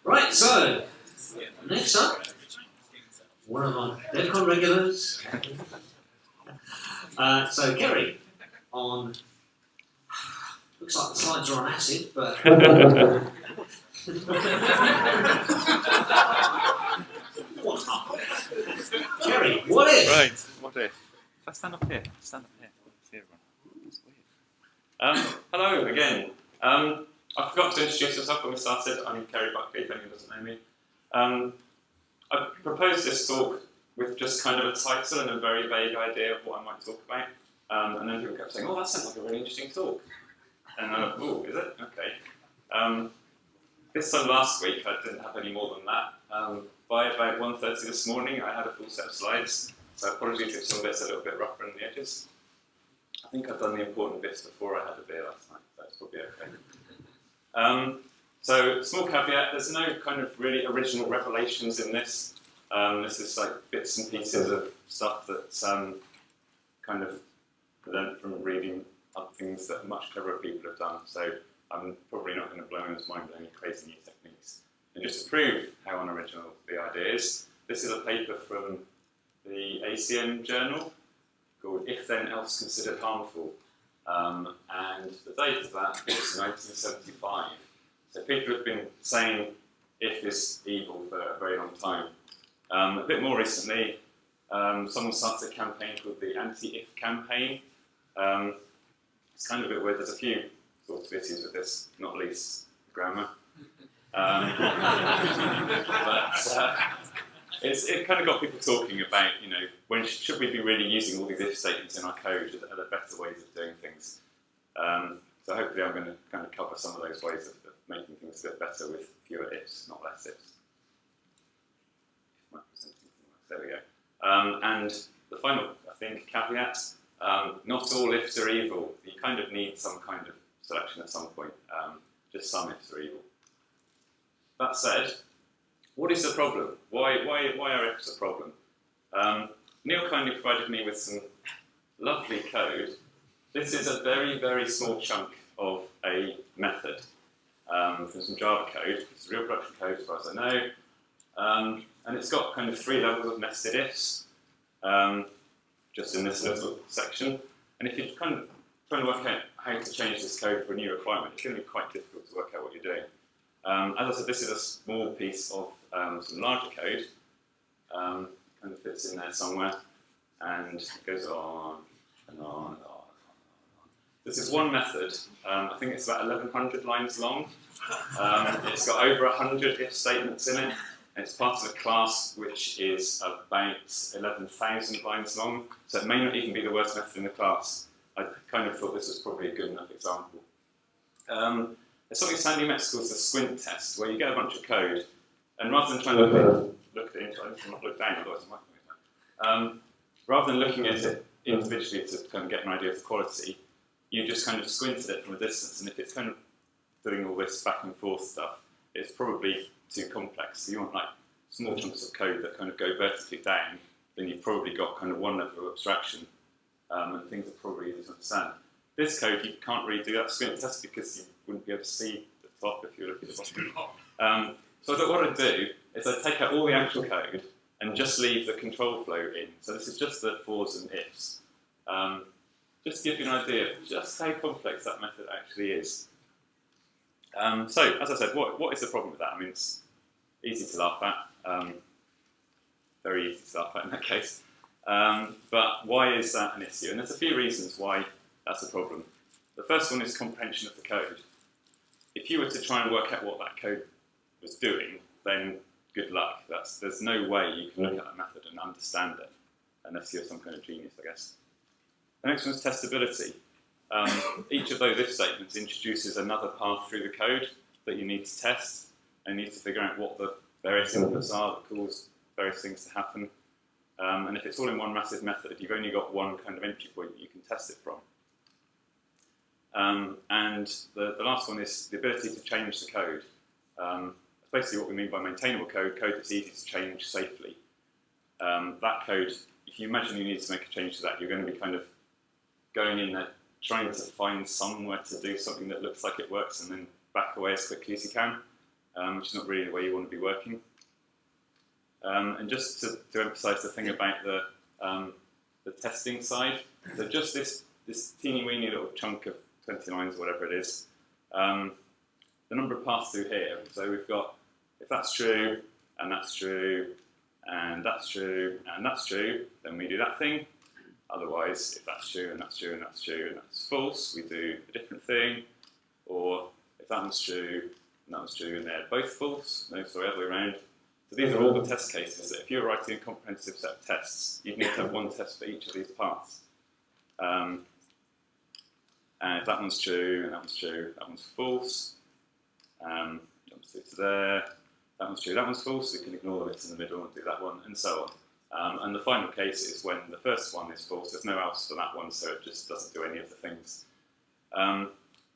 Right, so next up, one of our DevCon regulars. So Kerry, on looks like the slides are on acid, but Kerry, what if? Right, what if? If I stand up here, stand up here. See everyone. That's weird. Hello again. I forgot to introduce myself when we started. I'm Kerry Buckley, if anyone doesn't know me. I proposed this talk with just kind of a title and a very vague idea of what I might talk about. And then people kept saying, oh, that sounds like a really interesting talk. And I went, oh, is it? Okay. This time last week, I didn't have any more than that. By about 1:30 this morning, I had a full set of slides. So apologies if some bits are a little bit rough around the edges. I think I've done the important bits before I had a beer last night, so it's probably okay. So, small caveat, there's no kind of really original revelations in this. This is like bits and pieces of stuff that's kind of learned from reading other things that much cleverer people have done. So I'm probably not going to blow anyone's mind with any crazy new techniques. And just to prove how unoriginal the idea is, this is a paper from the ACM journal called If Then Else Considered Harmful. And the date of that is 1975. So people have been saying if is evil for a very long time. A bit more recently, someone started a campaign called the Anti-If campaign. It's kind of a bit weird. There's a few sorts of issues with this, not least grammar. It kind of got people talking about, you know, when should we be really using all these if statements in our code? Are there better ways of doing things? So hopefully I'm going to kind of cover some of those ways of making things a bit better with fewer ifs, not less ifs. There we go. And the final, I think, caveat, not all ifs are evil. You kind of need some kind of selection at some point. Just some ifs are evil. That said, what is the problem? Why are ifs a problem? Neil kindly provided me with some lovely code. This is a very, very small chunk of a method from some Java code. It's real production code as far as I know. And it's got kind of 3 levels of nested ifs, just in this little section. And if you're kind of trying to work out how to change this code for a new requirement, it's going to be quite difficult to work out what you're doing. As I said, this is a small piece of some larger code. Kind of fits in there somewhere, and it goes on and on and on. This is one method. I think it's about 1,100 lines long. It's got over 100 if statements in it. And it's part of a class which is about 11,000 lines long. So it may not even be the worst method in the class. I kind of thought this was probably a good enough example. There's something Sandy Metz calls the squint test, where you get a bunch of code, and rather than trying to look at it, not look down, otherwise I might go down. Rather than looking at it individually to kind of get an idea of the quality, you just kind of squint at it from a distance, and if it's kind of doing all this back and forth stuff, it's probably too complex. So you want like small chunks of code that kind of go vertically down, then you've probably got kind of one level of abstraction, and things are probably easy to understand. This code, you can't really do that squint test because you wouldn't be able to see the top if you look at the bottom. So I thought what I'd do is I'd take out all the actual code and just leave the control flow in. So this is just the fors and ifs. Just to give you an idea of just how complex that method actually is. So, as I said, what is the problem with that? I mean, it's easy to laugh at. Very easy to laugh at in that case. But why is that an issue? And there's a few reasons why that's a problem. The first one is comprehension of the code. If you were to try and work out what that code was doing, then good luck. There's no way you can look at that method and understand it, unless you're some kind of genius, I guess. The next one is testability. Each of those if statements introduces another path through the code that you need to test, and you need to figure out what the various inputs are that cause various things to happen. And if it's all in one massive method, you've only got one kind of entry point that you can test it from. And the last one is the ability to change the code. That's basically what we mean by maintainable code that's easy to change safely. That code, if you imagine you need to make a change to that, you're going to be kind of going in there, trying to find somewhere to do something that looks like it works and then back away as quickly as you can. which is not really the way you want to be working. And just to emphasise the thing about the testing side, so just this teeny weeny little chunk of 20 lines or whatever it is, the number of pass through here, so we've got, if that's true, and that's true, and that's true, and that's true, then we do that thing. Otherwise, if that's true, and that's true, and that's true, and that's false, we do a different thing. Or if that one's true, and that one's true, and they're both false, no, sorry, other way around. So these are all the test cases that if you're writing a comprehensive set of tests, you'd need to have one test for each of these paths. And if that one's true, and that one's true, that one's false. Jumps through to there, that one's true, that one's false, so you can ignore the bits in the middle and do that one, and so on. And the final case is when the first one is false, there's no else for that one, so it just doesn't do any of the things.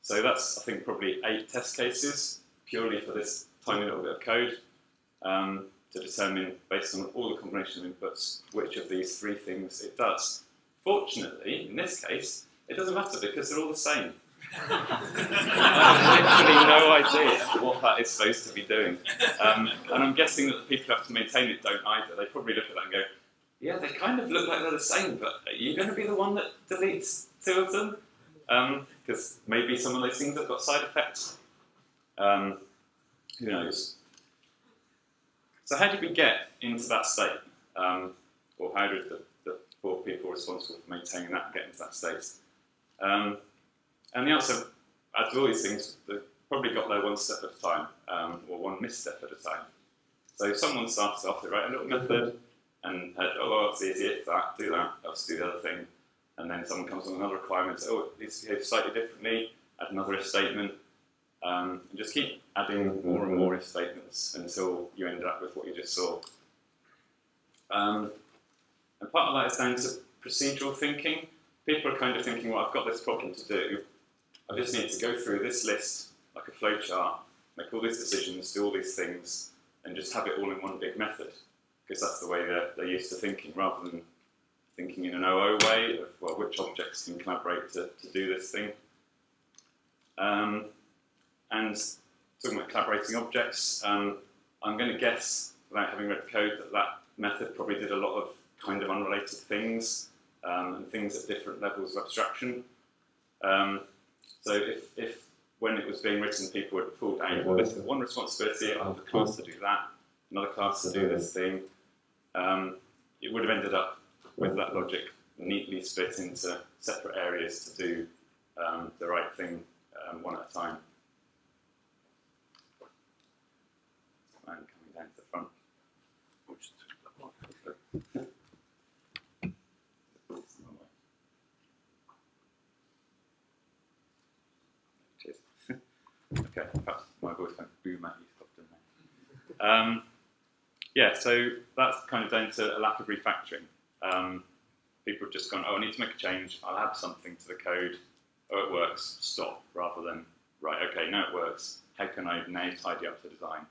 So that's, I think, probably 8 test cases, purely for this tiny little bit of code, to determine, based on all the combination of inputs, which of these 3 things it does. Fortunately, in this case, it doesn't matter because they're all the same. I have literally no idea what that is supposed to be doing. And I'm guessing that the people who have to maintain it don't either. They probably look at that and go, yeah, they kind of look like they're the same, but are you going to be the one that deletes 2 of them? Because maybe some of those things have got side effects. Who knows? So how did we get into that state? Or how did the poor people responsible for maintaining that get into that state? And the answer, out of all these things, they probably got there one step at a time, or one misstep at a time. So someone started off, they write a little method, and had, oh, it's easy, if that, do that, I'll just do the other thing. And then someone comes on another requirement, so, oh, it needs to behave slightly differently, add another if statement, and just keep adding more and more if statements until you end up with what you just saw. And part of that is down to procedural thinking. People are kind of thinking, well, I've got this problem to do. I just need to go through this list like a flowchart, make all these decisions, do all these things, and just have it all in one big method. Because that's the way they're used to thinking, rather than thinking in an OO way of, well, which objects can collaborate to do this thing. And talking about collaborating objects, I'm going to guess, without having read the code, that method probably did a lot of kind of unrelated things, and things at different levels of abstraction. So if when it was being written, people had pulled out, well, this is one responsibility, I have a class to do that, another class to do this thing, it would have ended up with that logic neatly split into separate areas to do the right thing one at a time. And coming down to the front. Okay, perhaps my voice went boom at you, didn't it? Yeah, so that's kind of down to a lack of refactoring. People have just gone, oh, I need to make a change, I'll add something to the code, oh, it works, stop, rather than, right, okay, now it works, how can I now tidy up the design?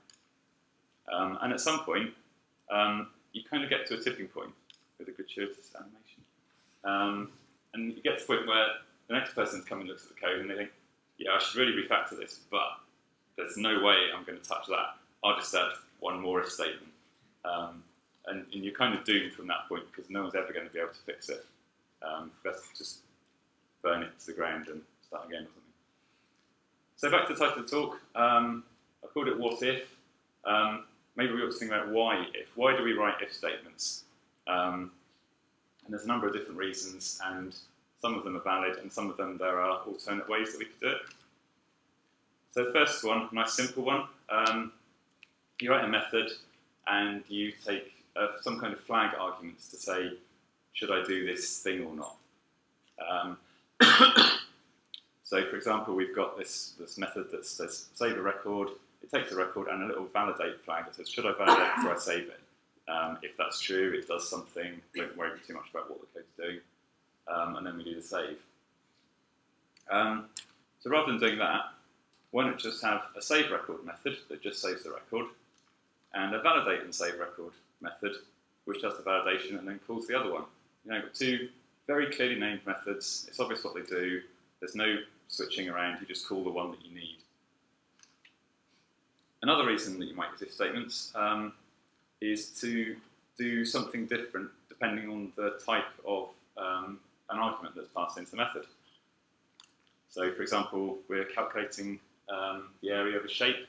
And at some point, you kind of get to a tipping point with a gratuitous animation. And you get to the point where the next person's come and looks at the code and they think, yeah, I should really refactor this, but there's no way I'm going to touch that. I'll just add one more if statement. And you're kind of doomed from that point because no one's ever going to be able to fix it. Best just burn it to the ground and start again or something. So back to the title of the talk. I called it What If. Maybe we ought to think about why if. Why do we write if statements? And there's a number of different reasons, and some of them are valid, and some of them there are alternate ways that we could do it. So the first one, nice simple one, you write a method and you take some kind of flag arguments to say, should I do this thing or not? So for example, we've got this method that says save a record, it takes a record and a little validate flag that says, should I validate before I save it? If that's true, it does something, don't worry too much about what the code's doing. And then we do the save. So rather than doing that, why not just have a save record method that just saves the record, and a validate and save record method which does the validation and then calls the other one. You know, you've got 2 very clearly named methods, it's obvious what they do, there's no switching around, you just call the one that you need. Another reason that you might use if statements is to do something different depending on the type of an argument that's passed into the method. So, for example, we're calculating the area of a shape.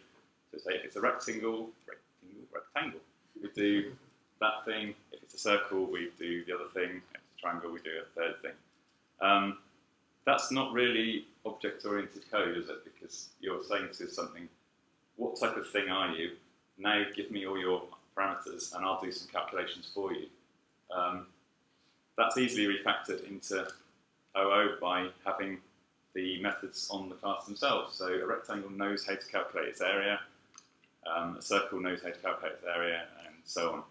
So, say if it's a rectangle, rectangle, we do that thing. If it's a circle, we do the other thing. If it's a triangle, we do a third thing. That's not really object-oriented code, is it? Because you're saying to something, what type of thing are you? Now give me all your parameters and I'll do some calculations for you. That's easily refactored into OO by having the methods on the class themselves. So a rectangle knows how to calculate its area, a circle knows how to calculate its area, and so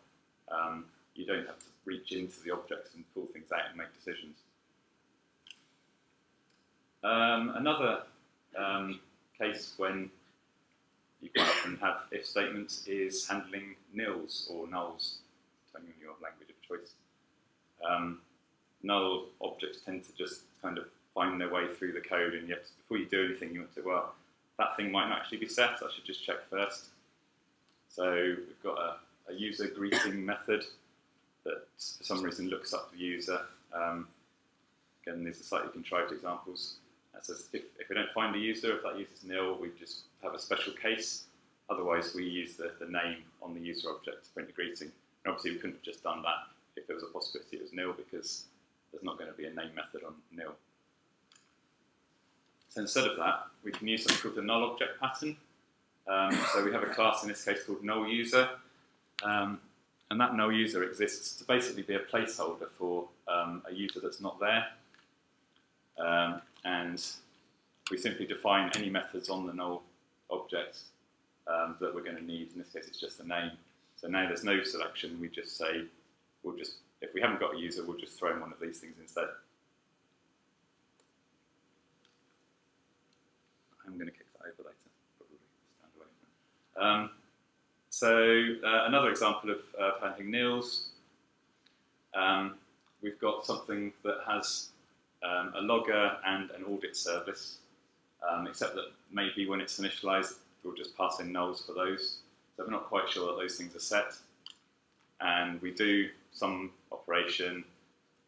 on. You don't have to reach into the objects and pull things out and make decisions. Another case when you quite often have if statements is handling nils or nulls, depending on your language of choice. Null objects tend to just kind of find their way through the code, and you have to, before you do anything, you want to, well, that thing might not actually be set, I should just check first. So we've got a user greeting method that for some reason looks up the user. Again, these are slightly contrived examples. That says if we don't find the user, if that user's nil, we just have a special case. Otherwise, we use the name on the user object to print the greeting. And obviously, we couldn't have just done that if there was a possibility it was nil, because there's not going to be a name method on nil. So instead of that, we can use something called the null object pattern. So we have a class in this case called null user, and that null user exists to basically be a placeholder for a user that's not there. And we simply define any methods on the null object that we're going to need. In this case, it's just the name. So now there's no selection. We just say, if we haven't got a user, we'll just throw in one of these things instead. I'm going to kick that over later, probably. Stand away. Another example of handling nils. We've got something that has a logger and an audit service, except that maybe when it's initialized, we'll just pass in nulls for those. So we're not quite sure that those things are set. And we do some operation,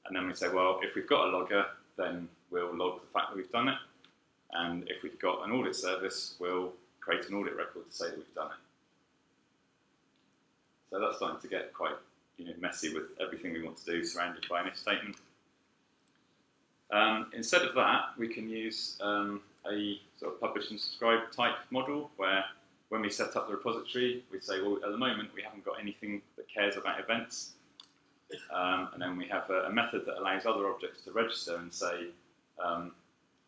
and then we say, well, if we've got a logger, then we'll log the fact that we've done it. And if we've got an audit service, we'll create an audit record to say that we've done it. So that's starting to get quite messy with everything we want to do surrounded by an if statement. Instead of that, we can use a sort of publish and subscribe type model where when we set up the repository, we say, well, at the moment, we haven't got anything that cares about events. And then we have a method that allows other objects to register and say,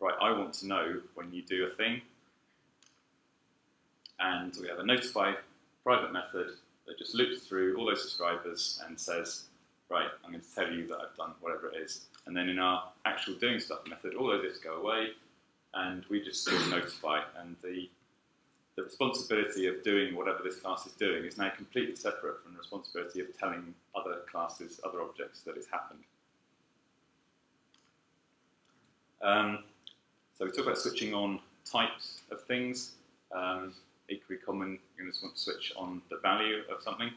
right, I want to know when you do a thing. And we have a notify private method that just loops through all those subscribers and says, right, I'm going to tell you that I've done whatever it is. And then in our actual doing stuff method, all those ifs go away, and we just notify. And the responsibility of doing whatever this class is doing is now completely separate from the responsibility of telling other classes, other objects that it's happened. So we talk about switching on types of things. Equally common, you're going to want to switch on the value of something.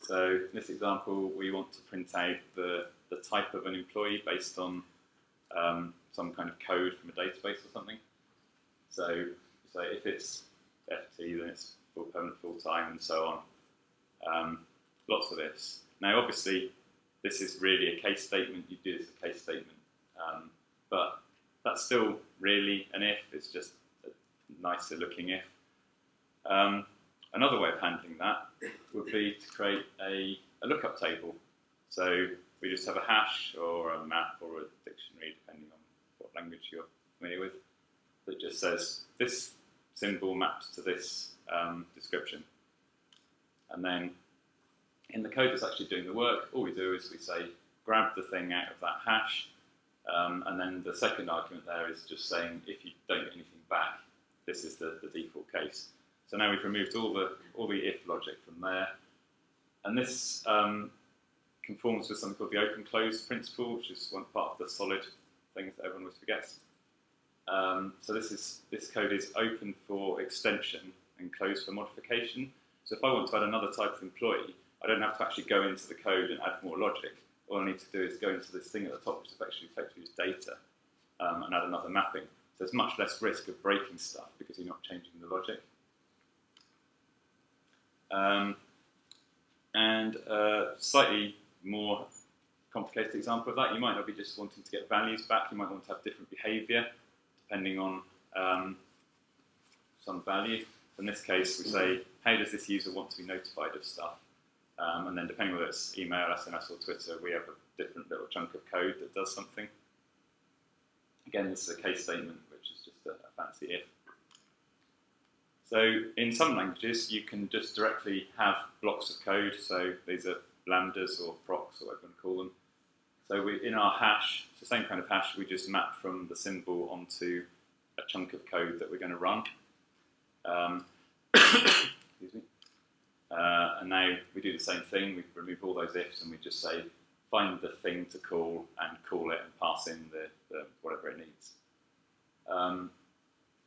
So in this example, we want to print out the type of an employee based on some kind of code from a database or something. So if it's FT, then it's full permanent, full-time, and so on. Lots of ifs. Now, obviously, this is really a case statement. You do this as a case statement. But that's still really an if. It's just a nicer looking if. Another way of handling that would be to create a lookup table. So we just have a hash or a map or a dictionary, depending on what language you're familiar with, that just says this symbol maps to this description. And then in the code that's actually doing the work, all we do is we say, grab the thing out of that hash, and then the second argument there is just saying, if you don't get anything back, this is the default case. So now we've removed all the if logic from there. And this conforms with something called the open-close principle, which is one part of the solid things that everyone always forgets. So this code is open for extension, and close for modification. So if I want to add another type of employee, I don't have to actually go into the code and add more logic. All I need to do is go into this thing at the top, which effectively is data, and add another mapping. So there's much less risk of breaking stuff because you're not changing the logic. And slightly more complicated example of that, you might not be just wanting to get values back, you might want to have different behavior depending on some value. In this case, we say, how does this user want to be notified of stuff? And then depending whether it's email, SMS or Twitter, we have a different little chunk of code that does something. Again, this is a case statement, which is just a fancy if. So in some languages, you can just directly have blocks of code. So these are lambdas or procs, or whatever you want to call them. So in our hash, it's the same kind of hash, we just map from the symbol onto a chunk of code that we're going to run. Excuse me. And now we do the same thing. We remove all those ifs and we just say, find the thing to call and call it and pass in the whatever it needs.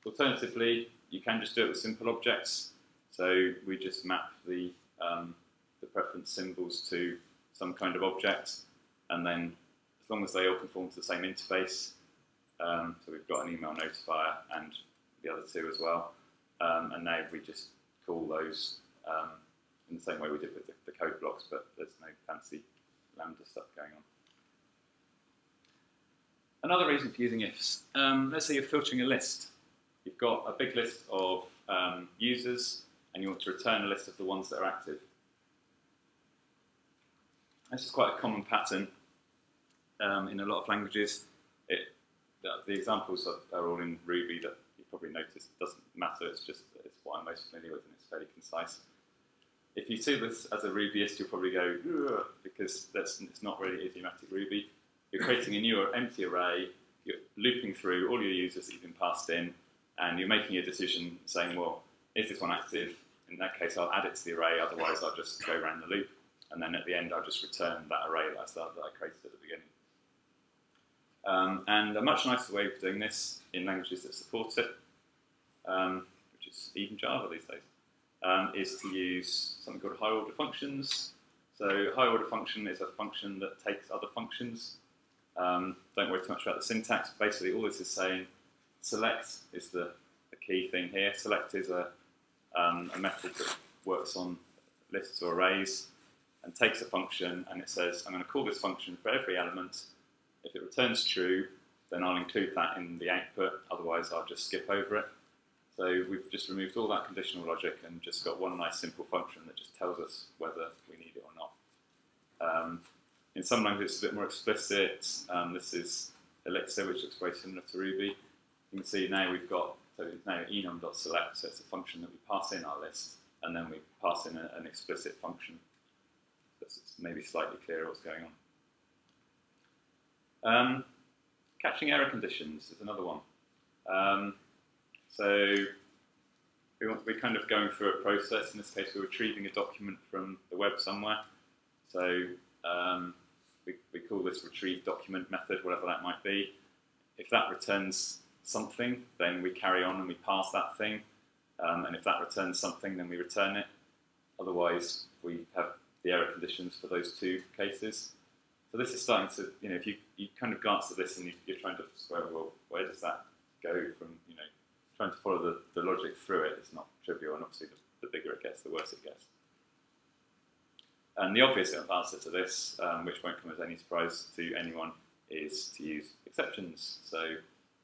Alternatively, you can just do it with simple objects. So we just map the preference symbols to some kind of object, and then as long as they all conform to the same interface, so we've got an email notifier and the other two as well, and now we just call those in the same way we did with the code blocks, but there's no fancy lambda stuff going on. Another reason for using ifs, let's say you're filtering a list. You've got a big list of users and you want to return a list of the ones that are active. This is quite a common pattern in a lot of languages. The examples are all in Ruby that you probably noticed. It doesn't matter, it's what I'm most familiar with and it's fairly concise. If you see this as a Rubyist, you'll probably go, ugh, because it's not really idiomatic Ruby. You're creating a new empty array, you're looping through all your users that you've been passed in, and you're making a decision saying, well, is this one active? In that case, I'll add it to the array, otherwise I'll just go around the loop. And then at the end, I'll just return that array that I created at the beginning. And a much nicer way of doing this in languages that support it, which is even Java these days, is to use something called high-order functions. So high-order function is a function that takes other functions. Don't worry too much about the syntax. Basically, all this is saying, select is the key thing here. Select is a method that works on lists or arrays and takes a function and it says, I'm going to call this function for every element. If it returns true, then I'll include that in the output, otherwise I'll just skip over it. So we've just removed all that conditional logic and just got one nice simple function that just tells us whether we need it or not. In some languages it's a bit more explicit. This is Elixir, which looks very similar to Ruby. You can see now we've got, so it's now enum.select, so it's a function that we pass in our list, and then we pass in an explicit function. That's maybe slightly clearer what's going on. Catching error conditions is another one. So we're kind of going through a process. In this case, we're retrieving a document from the web somewhere. So we call this retrieve document method, whatever that might be. If that returns something, then we carry on and we pass that thing. And if that returns something, then we return it. Otherwise, we have the error conditions for those two cases. So this is starting to, if you kind of glance at this and you're trying to square, well, where does that go from, trying to follow the logic through it is not trivial, and obviously the bigger it gets, the worse it gets. And the obvious answer to this, which won't come as any surprise to anyone, is to use exceptions. So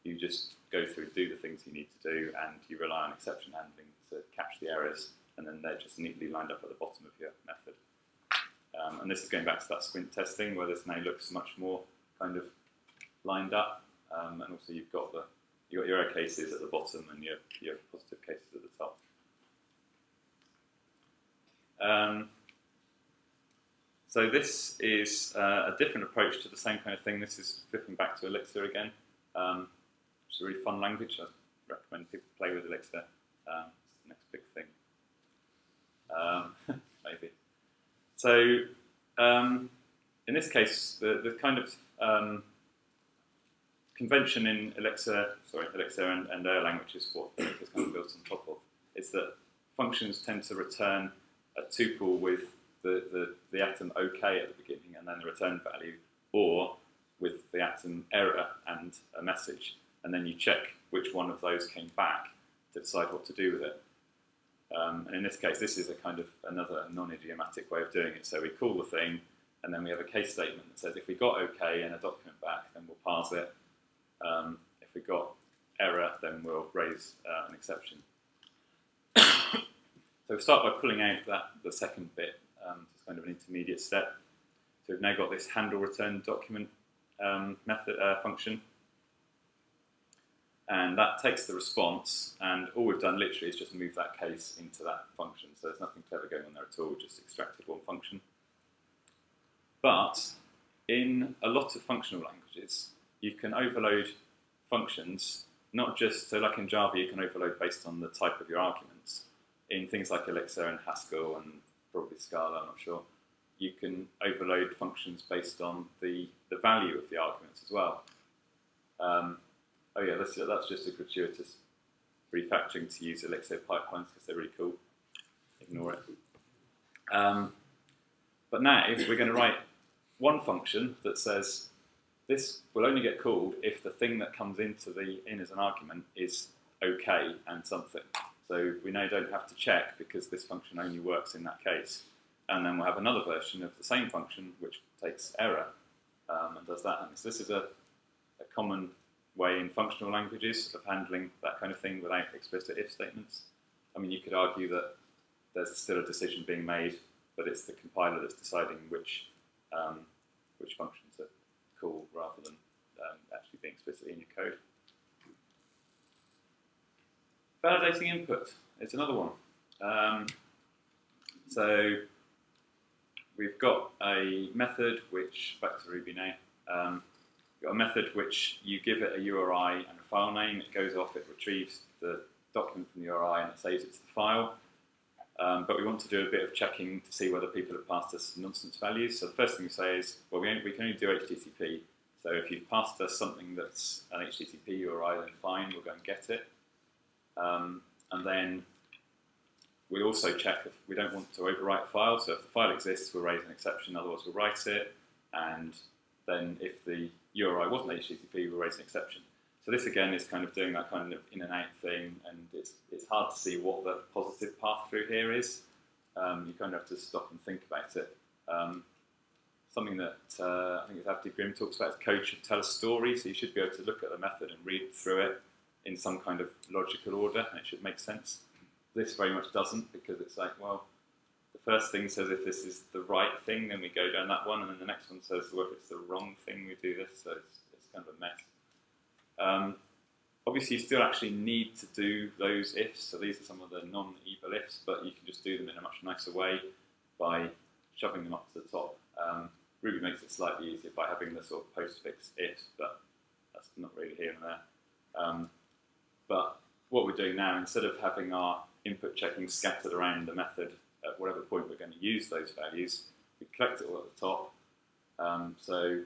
you just go through, do the things you need to do, and you rely on exception handling to catch the errors, and then they're just neatly lined up at the bottom of your method. And this is going back to that squint testing, where this now looks much more kind of lined up, and also you've got your error cases at the bottom and your positive cases at the top. So this is a different approach to the same kind of thing. This is flipping back to Elixir again, which is a really fun language. I recommend people play with Elixir. It's the next big thing, maybe. So in this case, the kind of convention in Elixir and Erlang, which is what Elixir is kind of built on top of, is that functions tend to return a tuple with the atom OK at the beginning and then the return value, or with the atom error and a message, and then you check which one of those came back to decide what to do with it. And in this case, this is a kind of another non-idiomatic way of doing it. So we call the thing, and then we have a case statement that says if we got OK and a document back, then we'll parse it. If we got error, then we'll raise an exception. So we start by pulling out the second bit. It's kind of an intermediate step. So we've now got this handle return document method function, and that takes the response, and all we've done literally is just move that case into that function. So there's nothing clever going on there at all, just extracted one function. But in a lot of functional languages, you can overload functions, not just, so like in Java, you can overload based on the type of your arguments. In things like Elixir and Haskell and probably Scala, I'm not sure, you can overload functions based on the value of the arguments as well. Oh yeah, that's just a gratuitous refactoring to use Elixir pipelines because they're really cool. Ignore it. But now we're going to write one function that says this will only get called if the thing that comes in as an argument is OK and something. So we now don't have to check because this function only works in that case. And then we'll have another version of the same function which takes error and does that. And so this is a common way in functional languages of handling that kind of thing without explicit if statements. I mean, you could argue that there's still a decision being made, but it's the compiler that's deciding which functions are called rather than actually being explicitly in your code. Validating input is another one. So we've got a method which, back to Ruby now, got a method which you give it a URI and a file name, it goes off, it retrieves the document from the URI and it saves it to the file. But we want to do a bit of checking to see whether people have passed us nonsense values. So the first thing we say is, well, we can only do HTTP. So if you've passed us something that's an HTTP URI, then fine, we'll go and get it. And then we also check if we don't want to overwrite a file. So if the file exists, we'll raise an exception, otherwise we'll write it. And then if the URI wasn't HTTP, we'll raise an exception. So this again is kind of doing that kind of in and out thing, and it's hard to see what the positive path through here is. You kind of have to stop and think about it. Something that I think Avdi Grimm talks about is code should tell a story, so you should be able to look at the method and read through it in some kind of logical order, and it should make sense. This very much doesn't, because it's like, well, the first thing says if this is the right thing, then we go down that one, and then the next one says, well, if it's the wrong thing, we do this, so it's kind of a mess. Obviously, you still actually need to do those ifs, so these are some of the non-evil ifs, but you can just do them in a much nicer way by shoving them up to the top. Ruby makes it slightly easier by having the sort of postfix ifs, but that's not really here and there. But what we're doing now, instead of having our input checking scattered around the method at whatever point we're going to use those values, we collect it all at the top. So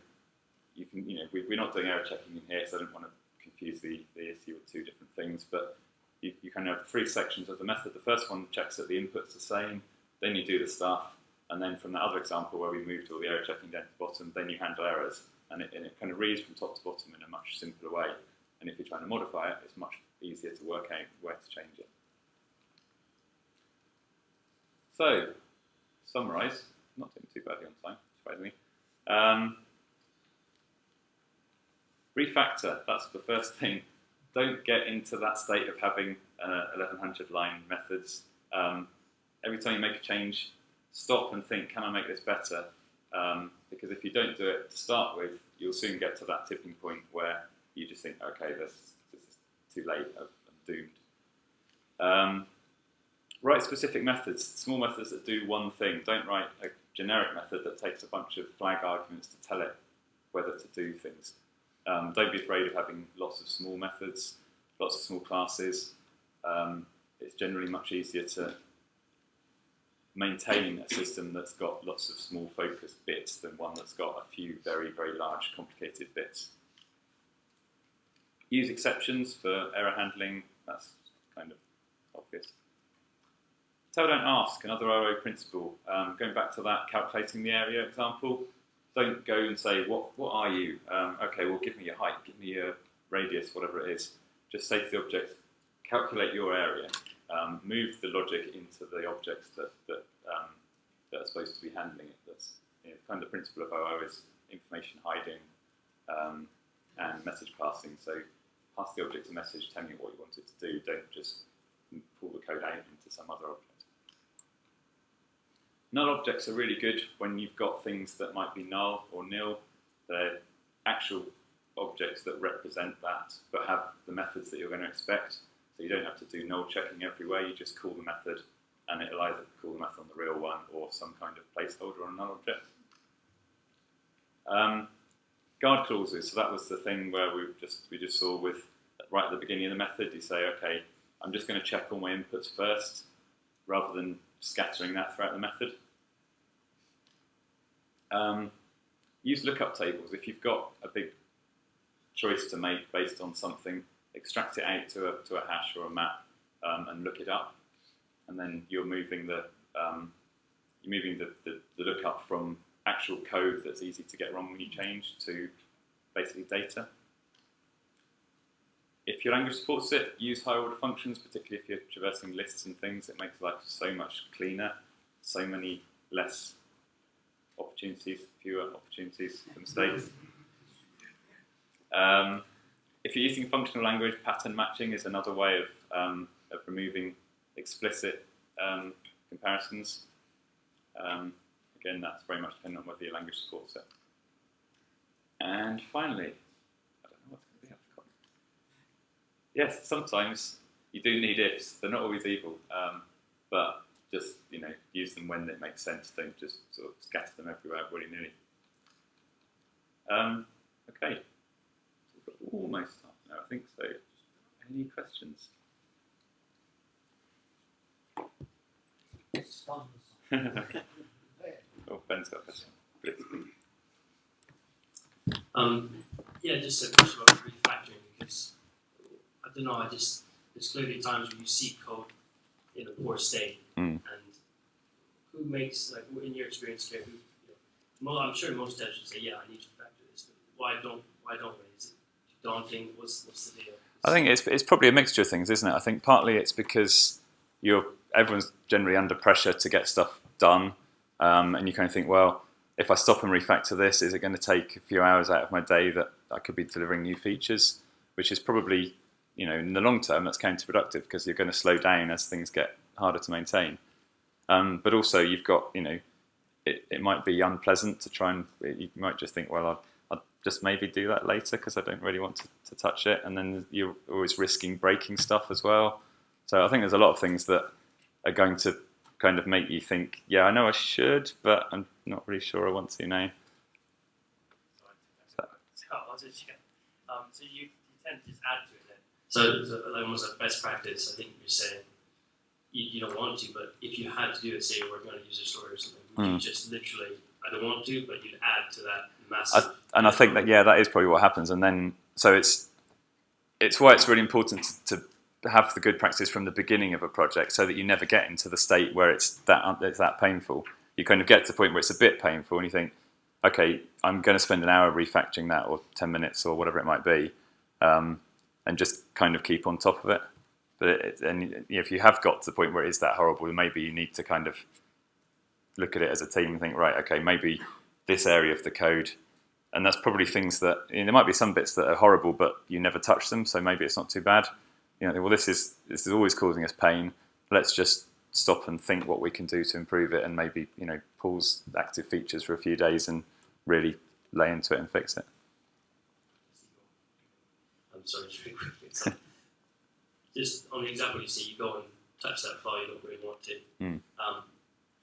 you can, we're not doing error checking in here, so I don't want to confuse the issue with two different things. But you kind of have three sections of the method. The first one checks that the input's the same, then you do the stuff, and then from that other example where we moved all the error checking down to the bottom, then you handle errors, and it kind of reads from top to bottom in a much simpler way. And if you're trying to modify it, it's much easier to work out where to change it. So, summarise, not doing too badly on time, surprisingly. Refactor, that's the first thing. Don't get into that state of having 1100 line methods. Every time you make a change, stop and think, can I make this better? Because if you don't do it to start with, you'll soon get to that tipping point where you just think, okay, this is too late, I'm doomed. Write specific methods, small methods that do one thing. Don't write a generic method that takes a bunch of flag arguments to tell it whether to do things. Don't be afraid of having lots of small methods, lots of small classes. It's generally much easier to maintain a system that's got lots of small focused bits than one that's got a few very, very large complicated bits. Use exceptions for error handling, that's kind of obvious. tell, don't ask, another RO principle. Going back to that calculating the area example, don't go and say, what are you? Okay, well, give me your height, give me your radius, whatever it is. Just say to the object, calculate your area. Move the logic into the objects that are supposed to be handling it. That's kind of the principle of OO is information hiding and message passing. So pass the object a message, tell me what you want it to do. Don't just pull the code out into some other object. Null objects are really good when you've got things that might be null or nil. They're actual objects that represent that, but have the methods that you're going to expect. So you don't have to do null checking everywhere. You just call the method, and it'll either call the method on the real one or some kind of placeholder on a null object. Guard clauses. So that was the thing where we just saw with right at the beginning of the method. You say, okay, I'm just going to check all my inputs first, rather than scattering that throughout the method. Use lookup tables. If you've got a big choice to make based on something, extract it out to a hash or a map and look it up, and then you're moving the lookup from actual code that's easy to get wrong when you change to basically data. If your language supports it, use higher order functions, particularly if you're traversing lists and things. It makes life so much cleaner, so many less opportunities, fewer opportunities for mistakes. If you're using functional language, pattern matching is another way of removing explicit comparisons. Again, that's very much dependent on whether your language supports it. And finally, I don't know what's going to be, I've forgotten. Yes, sometimes you do need ifs. They're not always evil, but just use them when it makes sense. Don't just sort of scatter them everywhere willy-nilly. Okay, so we're almost up now, I think so. Any questions? Oh, Ben's got a question. Yeah, just a question about refactoring, because I don't know, there's clearly times when you see code in a poor state, and who makes, like, in your experience here, I'm sure most devs would say, yeah, I need to refactor this, but why don't we? Is it too daunting? What's the deal? I think it's probably a mixture of things, isn't it? I think partly it's because everyone's generally under pressure to get stuff done, and you kind of think, well, if I stop and refactor this, is it going to take a few hours out of my day that I could be delivering new features? Which is probably, in the long term, that's counterproductive because you're going to slow down as things get harder to maintain. But also, you've got, it might be unpleasant to try and, you might just think, well, I'll just maybe do that later because I don't really want to touch it. And then you're always risking breaking stuff as well. So I think there's a lot of things that are going to kind of make you think, yeah, I know I should, but I'm not really sure I want to now. So you tend to just add to it then? So like almost like best practice, I think you're saying you don't want to, but if you had to do it, say you're working on a user story or something, would you just literally, I don't want to, but you'd add to that massive... And I think that, yeah, that is probably what happens. And then, so it's why it's really important to have the good practice from the beginning of a project so that you never get into the state where it's that painful. You kind of get to the point where it's a bit painful and you think, okay, I'm going to spend an hour refactoring that or 10 minutes or whatever it might be, and just kind of keep on top of it. But if you have got to the point where it is that horrible, then maybe you need to kind of look at it as a team and think, right, okay, maybe this area of the code, and that's probably things that, there might be some bits that are horrible, but you never touch them, so maybe it's not too bad. Well, this is always causing us pain. Let's just stop and think what we can do to improve it, and maybe pause active features for a few days and really lay into it and fix it. I'm sorry, just really quickly. So, just on the example you see, you go and touch that file you don't really want to.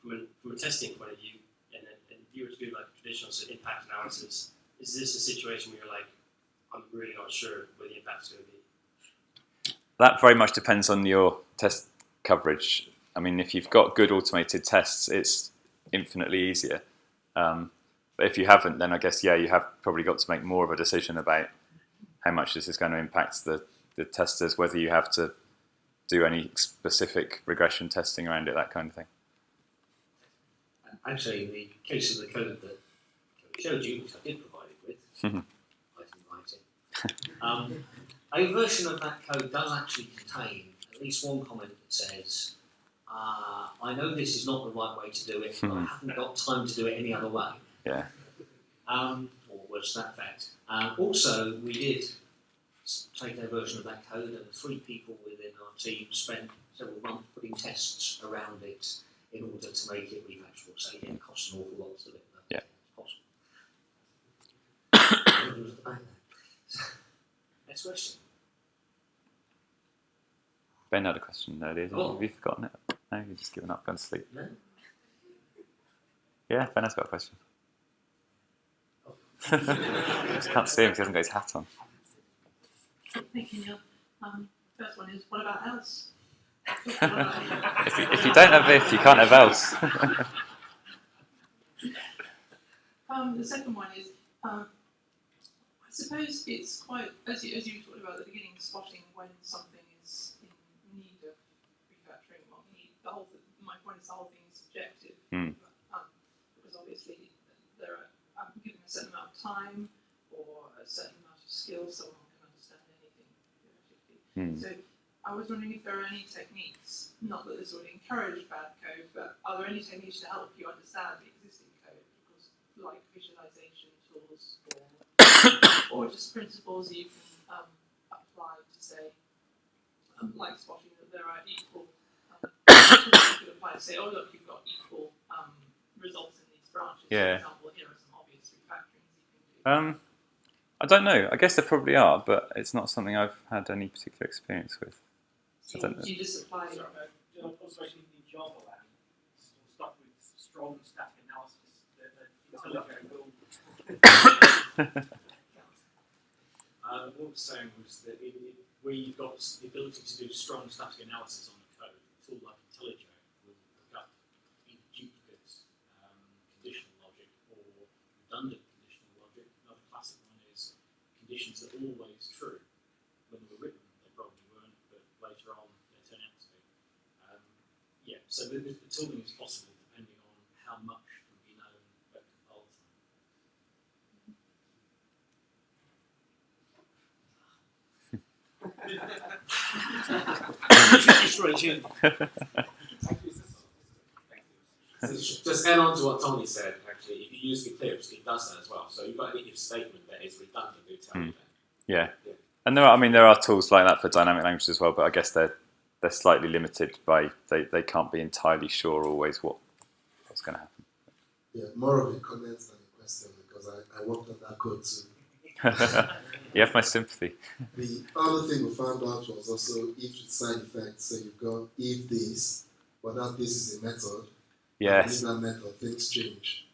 From a testing point of view, and if you were to do like traditional impact analysis, is this a situation where you're like, I'm really not sure where the impact's going to be? That very much depends on your test coverage. I mean, if you've got good automated tests, it's infinitely easier. But if you haven't, then I guess, yeah, you have probably got to make more of a decision about how much this is going to impact the testers, whether you have to do any specific regression testing around it, that kind of thing. Actually, in the case of the code that I showed you, which I did provide it with, I didn't write it. A version of that code does actually contain at least one comment that says, I know this is not the right way to do it, but I haven't got time to do it any other way. Yeah. Or worse to that effect. Also, we did take a version of that code, and 3 people within our team spent several months putting tests around it in order to make it refactorable. So it costs an awful lot to do it, but Yeah. it's possible. Next question. Ben had a question earlier. Oh. Have you forgotten it? No, you've just given up, gone to sleep. No? Yeah, Ben has got a question. Oh. Just can't see him because he hasn't got his hat on. Thank you, Neil. First one is, what about else? If you don't have if, you can't have else. The second one is, I suppose it's quite, as you talked about at the beginning, spotting when something is in need of refactoring. My point is the whole thing is subjective. Because obviously given a certain amount of time or a certain amount of skill, someone can understand anything theoretically. So I was wondering if there are any techniques, not that this would encourage bad code, but are there any techniques to help you understand the existing code? Because like visualization tools or just principles you can apply to say, like spotting that there are equal tools you could apply to say, oh look, you've got equal results in these branches. Yeah. For example, here are some obvious refactorings you can do. I don't know. I guess there probably are, but it's not something I've had any particular experience with. I don't know. Do you just apply Observation in Java land, stuff with strong static analysis. What I was saying was that where you've got the ability to do strong static analysis on the code, a tool like IntelliJ will look up either duplicates, conditional logic, or redundant conditional logic. Another classic one is conditions that are always true. When they were written, they probably weren't, but later on they turn out to be. So the tooling is possible depending on how much can be known at compile Just add on to what Tony said, actually, if you use Eclipse, it does that as well. So you've got an if statement that is redundant, it will tell you that. Yeah. And there are tools like that for dynamic languages as well, but I guess they're slightly limited by they can't be entirely sure always what's going to happen. Yeah, more of a comment than a question because I worked on that code too. You have my sympathy. The other thing we found out was also if with side effects. So you've got if this, but that this is a method. Yes. And in that method, things change.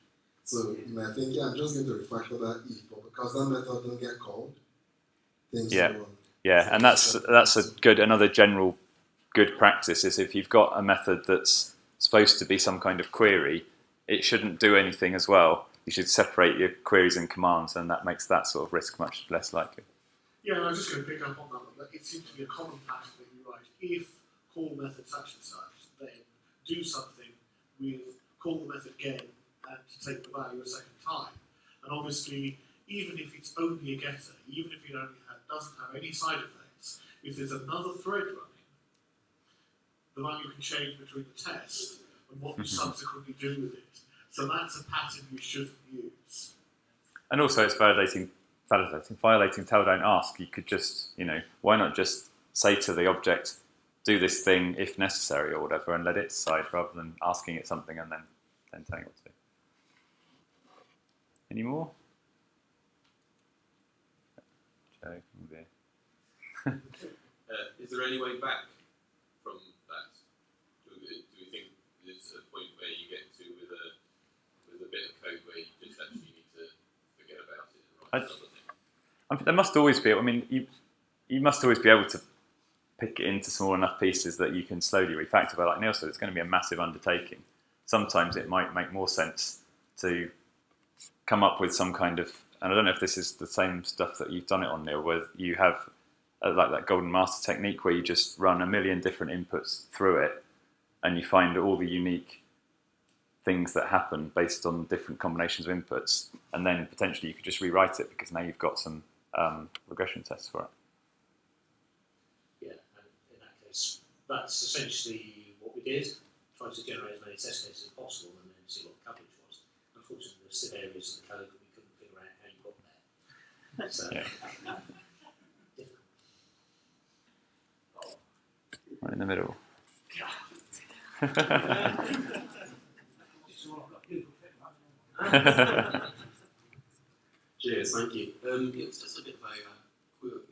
So I think I'm just going to refactor that if, but because that method don't get called, things go on. Yeah, and that's another general good practice is if you've got a method that's supposed to be some kind of query, it shouldn't do anything as well. You should separate your queries and commands, and that makes that sort of risk much less likely. Yeah, and I was just going to pick up on that one, but it seems to be a common pattern that you write, if call method such and such, then do something with call the method again and to take the value a second time. And obviously, even if it's only a getter, even if it doesn't have any side effects, if there's another thread running, the value can change between the test and what you subsequently do with it. So that's a pattern you shouldn't use. And also it's violating tell, don't ask. You could just, why not just say to the object, do this thing if necessary or whatever, and let it decide rather than asking it something and then telling it what to do. Any more? Joe, is there any way back from that? Do we think there's a point where you get to with a bit of code where you just actually need to forget about it and write another thing? There must always be. I mean, you must always be able to pick it into small enough pieces that you can slowly refactor. But like Neil said, it's going to be a massive undertaking. Sometimes it might make more sense to come up with some kind of, and I don't know if this is the same stuff that you've done it on, Neil, where you have like that golden master technique where you just run a million different inputs through it and you find all the unique things that happen based on different combinations of inputs, and then potentially you could just rewrite it because now you've got some regression tests for it. Yeah, and in that case, that's essentially what we did. Tried to generate as many test cases as possible and then see what the coverage was. Unfortunately, there were still areas of the code that we couldn't figure out how you got there. So, Yeah. difficult. Right in the middle. Cheers, thank you. It was just a bit of a quirk about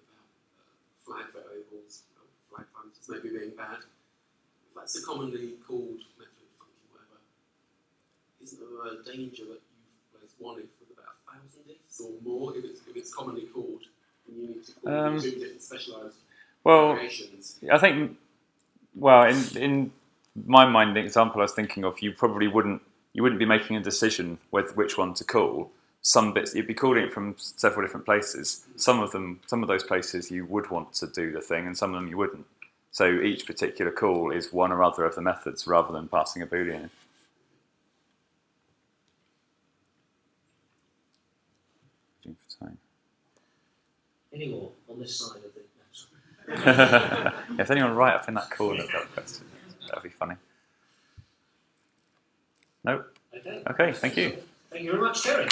flag variables, flag functions maybe being bad. If that's a commonly called method, function, whatever, isn't there a danger that you place one if with about 1,000 ifs or more if it's commonly called and you need to call two different specialised variations? I think, well, in my mind, the example I was thinking of, you probably wouldn't be making a decision with which one to call. Some bits you'd be calling it from several different places. Some of those places you would want to do the thing, and some of them you wouldn't. So each particular call is one or other of the methods, rather than passing a boolean. Any more on this side of the Yeah, if anyone right up in that corner got a question, that'd be funny. Nope. Okay. Okay, thank you. Thank you very much, Terry.